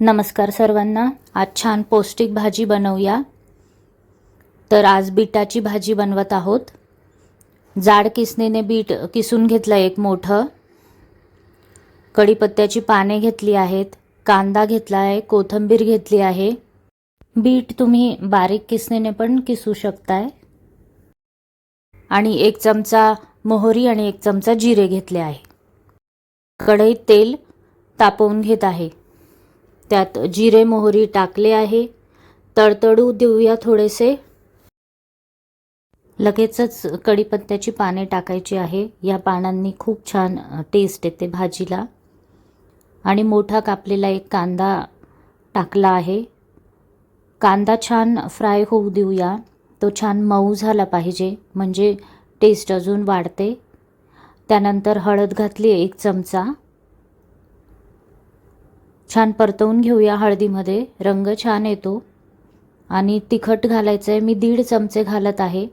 नमस्कार सर्वांना। आज छान पौष्टिक भाजी बनवूया। तर आज बीटाची भाजी बनवत आहोत। जाड किसणीने बीट किसून घेतलं एक मोठं, कढीपत्त्याची पाने घेतली आहेत, कांदा घेतला आहे, कोथिंबीर घेतली आहे। बीट तुम्ही बारीक किसणीने पण किसू शकताय। आणि 1 चमचा मोहरी आणि 1 चमचा जिरे घेतले आहे। कढईत तेल तापवून घेत आहे। त्यात जिरे मोहरी टाकले आहे, तडतडू देऊया थोडेसे। लगेचच कढीपत्त्याची पाने टाकायची आहे। या पानांनी खूप छान टेस्ट येते भाजीला। आणि मोठा कापलेला एक कांदा टाकला आहे। कांदा छान फ्राय होऊ देऊया। तो छान मऊ झाला पाहिजे, म्हणजे टेस्ट अजून वाढते। त्यानंतर हळद घातली 1 चमचा। छान परतवून घेऊया। हळदीमध्ये रंग छान येतो। आणि तिखट घालायचं आहे, मी 1.5 चमचे घालत आहे।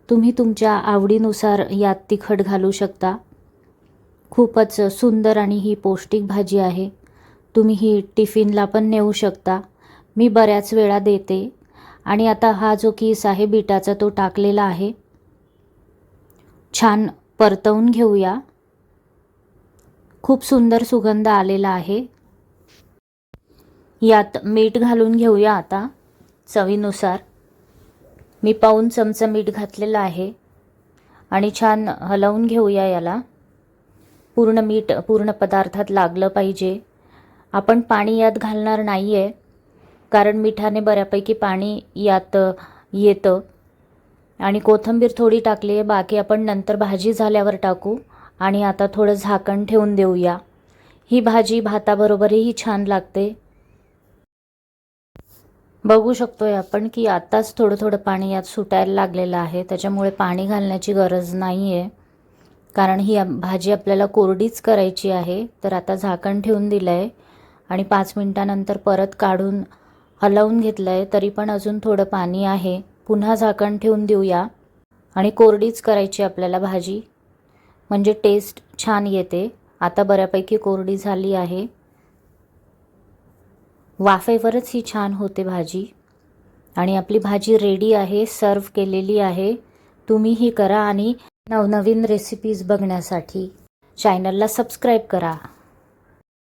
तुम्ही तुमच्या आवडीनुसार यात तिखट घालू शकता। खूपच सुंदर आणि ही पौष्टिक भाजी आहे। तुम्ही ही टिफिनला पण नेऊ शकता। मी बऱ्याच वेळा देते। आणि आता हा जो किस आहे बीटाचा तो टाकलेला आहे। छान परतवून घेऊया। खूप सुंदर सुगंध आलेला आहे। यात मीठ घालून घेऊया आता चवीनुसार। मी पाऊण चमचा मीठ घातलेला आहे। आणि छान हलवून घेऊया याला। पूर्ण मीठ पूर्ण पदार्थात लागलं पाहिजे। आपण पाणी यात घालणार नाहीये, कारण मिठाने बऱ्यापैकी पाणी यात येतं। आणि कोथिंबीर थोडी टाकली आहे, बाकी आपण नंतर भाजी झाल्यावर टाकू। आणि आता थोडं झाकण ठेवून देऊया। ही भाजी भाताबरोबरही छान लागते। बघू शकतोय आपण की आताच थोडं थोडं पाणी यात सुटायला लागलेलं आहे। त्याच्यामुळे पाणी घालण्याची गरज नाही आहे, कारण ही भाजी आपल्याला कोरडीच करायची आहे। तर आता झाकण ठेवून दिलं आहे आणि 5 मिनिटानंतर परत काढून हलवून घेतलं आहे, तरी पण अजून थोडं पाणी आहे। पुन्हा झाकण ठेवून देऊया। आणि कोरडीच करायची आपल्याला भाजी, म्हणजे टेस्ट छान येते। आता बऱ्यापैकी कोरडी झाली आहे। वाफेवरच ही छान होते भाजी। आणि आपली भाजी रेडी आहे, सर्व केलेली आहे। तुम्हीही करा आणि नवनवीन रेसिपीज बघण्यासाठी चॅनलला सबस्क्राईब करा।